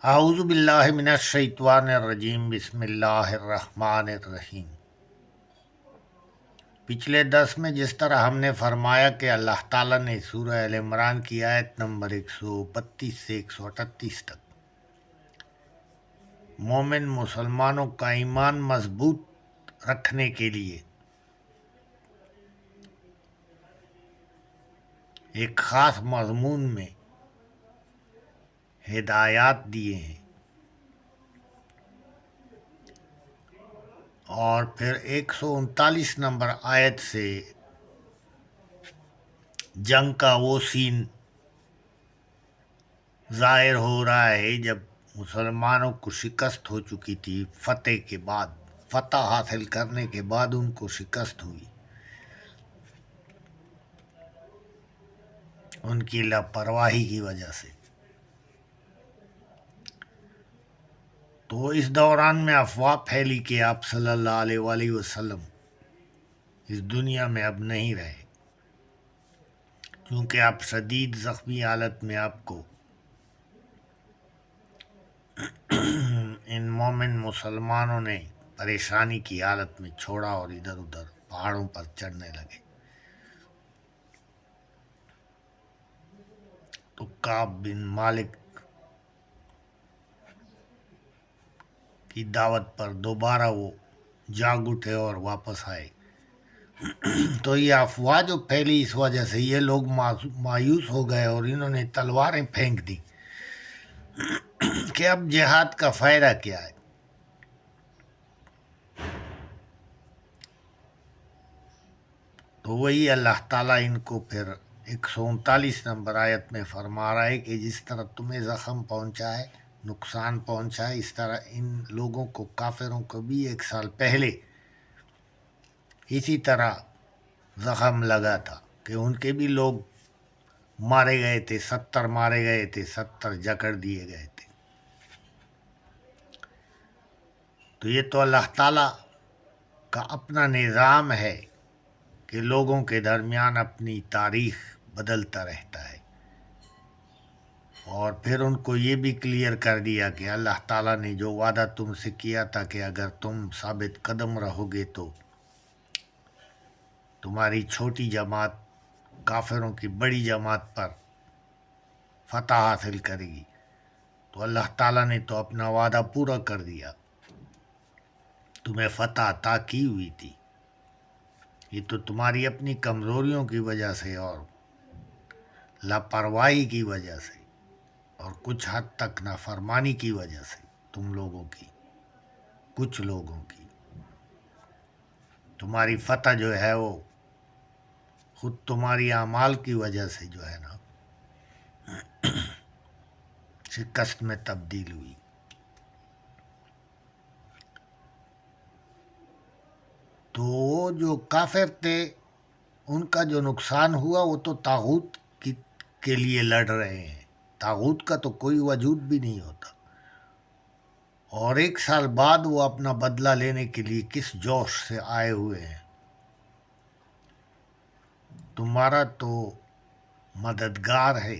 اعوذ باللہ من الشیطان الرجیم بسم اللہ الرحمن الرحیم۔ پچھلے درس میں جس طرح ہم نے فرمایا کہ اللہ تعالیٰ نے سورہ ال عمران کی آیت نمبر 132 سے 138 تک مومن مسلمانوں کا ایمان مضبوط رکھنے کے لیے ایک خاص مضمون میں ہدایات دیے ہیں، اور پھر 139 نمبر آیت سے جنگ کا وہ سین ظاہر ہو رہا ہے جب مسلمانوں کو شکست ہو چکی تھی، فتح حاصل کرنے کے بعد ان کو شکست ہوئی، ان کی لاپرواہی کی وجہ سے۔ تو اس دوران میں افواہ پھیلی کہ آپ صلی اللہ علیہ وآلہ وسلم اس دنیا میں اب نہیں رہے، کیونکہ آپ شدید زخمی حالت میں آپ کو ان مومن مسلمانوں نے پریشانی کی حالت میں چھوڑا اور ادھر ادھر پہاڑوں پر چڑھنے لگے۔ تو کعب بن مالک کی دعوت پر دوبارہ وہ جاگ اٹھے اور واپس آئے۔ تو یہ افواہ جو پھیلی، اس وجہ سے یہ لوگ مایوس ہو گئے اور انہوں نے تلواریں پھینک دی کہ اب جہاد کا فائدہ کیا ہے۔ تو وہی اللہ تعالیٰ ان کو پھر 139 نمبر آیت میں فرما رہا ہے کہ جس طرح تمہیں زخم پہنچا ہے، نقصان پہنچا ہے، اس طرح ان لوگوں کو، کافروں کو بھی 1 سال پہلے اسی طرح زخم لگا تھا کہ ان کے بھی لوگ مارے گئے تھے، 70 مارے گئے تھے، 70 جکڑ دیے گئے تھے۔ تو یہ تو اللہ تعالیٰ کا اپنا نظام ہے کہ لوگوں کے درمیان اپنی تاریخ بدلتا رہتا ہے، اور پھر ان کو یہ بھی کلیئر کر دیا کہ اللہ تعالیٰ نے جو وعدہ تم سے کیا تھا کہ اگر تم ثابت قدم رہو گے تو تمہاری چھوٹی جماعت کافروں کی بڑی جماعت پر فتح حاصل کرے گی، تو اللہ تعالیٰ نے تو اپنا وعدہ پورا کر دیا، تمہیں فتح عطا کی ہوئی تھی۔ یہ تو تمہاری اپنی کمزوریوں کی وجہ سے اور لاپرواہی کی وجہ سے اور کچھ حد تک نافرمانی کی وجہ سے تم لوگوں کی، کچھ لوگوں کی، تمہاری فتح جو ہے وہ خود تمہاری اعمال کی وجہ سے جو ہے نا شکست میں تبدیل ہوئی۔ تو وہ جو کافر تھے ان کا جو نقصان ہوا وہ تو طاغوت کے لیے لڑ رہے ہیں، طاغوت کا تو کوئی وجود بھی نہیں ہوتا، اور 1 سال بعد وہ اپنا بدلہ لینے کے لیے کس جوش سے آئے ہوئے ہیں۔ تمہارا تو مددگار ہے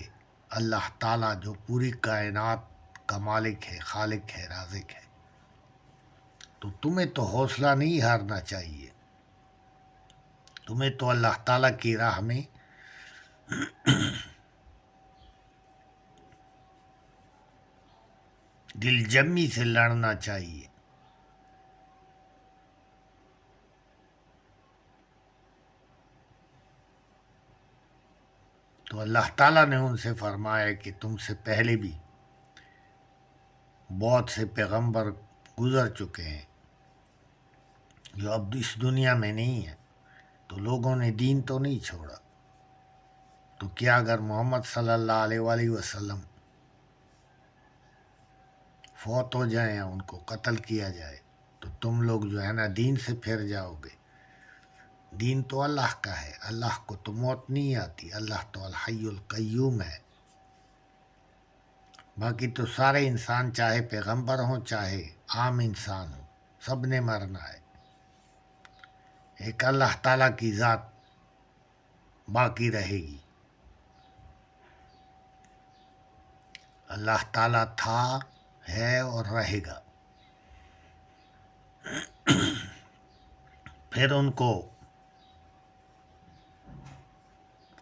اللہ تعالیٰ جو پوری کائنات کا مالک ہے، خالق ہے، رازق ہے، تو تمہیں تو حوصلہ نہیں ہارنا چاہیے، تمہیں تو اللہ تعالیٰ کی راہ میں دل جمی سے لڑنا چاہیے۔ تو اللہ تعالیٰ نے ان سے فرمایا کہ تم سے پہلے بھی بہت سے پیغمبر گزر چکے ہیں جو اب اس دنیا میں نہیں ہیں، تو لوگوں نے دین تو نہیں چھوڑا، تو کیا اگر محمد صلی اللہ علیہ وآلہ وسلم فوت ہو جائیں یا ان کو قتل کیا جائے تو تم لوگ جو ہے نا دین سے پھر جاؤ گے؟ دین تو اللہ کا ہے، اللہ کو تو موت نہیں آتی، اللہ تو الحی القیوم ہے۔ باقی تو سارے انسان چاہے پیغمبر ہوں چاہے عام انسان ہوں، سب نے مرنا ہے، ایک اللہ تعالیٰ کی ذات باقی رہے گی۔ اللہ تعالیٰ تھا، ہے اور رہے گا۔ پھر ان کو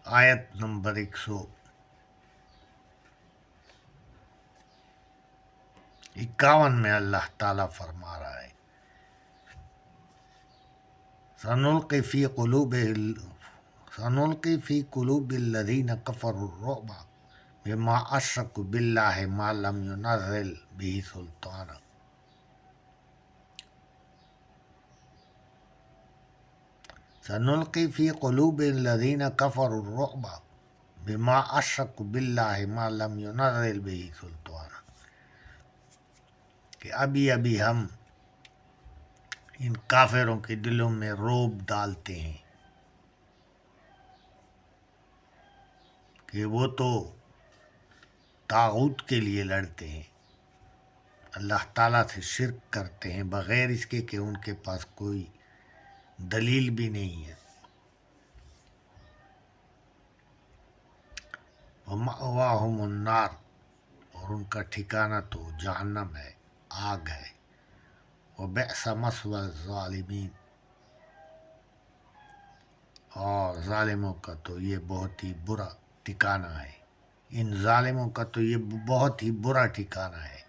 آیت نمبر 151 میں اللہ تعالیٰ فرما رہا ہے سنلقی فی قلوب الذین کفروا الرعب بما اشرکوا باللہ ما لم ينزل به سلطانا۔ سنلقی فی قلوب الذین کفروا الرعب بما اشرکوا باللہ ما لم ينزل به سلطانا، کہ ابھی ہم ان کافروں کے دلوں میں رعب ڈالتے ہیں کہ وہ تو طاغوت کے لیے لڑتے ہیں، اللہ تعالیٰ سے شرک کرتے ہیں بغیر اس کے کہ ان کے پاس کوئی دلیل بھی نہیں ہے۔ وَمَأْوَاهُمُ النَّارُ، اور ان کا ٹھکانہ تو جہنم ہے، آگ ہے۔ وَبِئْسَ مَثْوَى الظَّالِمِينَ، اور ظالموں کا تو یہ بہت ہی برا ٹھکانہ ہے، ان ظالموں کا تو یہ بہت ہی برا ٹھکانہ ہے۔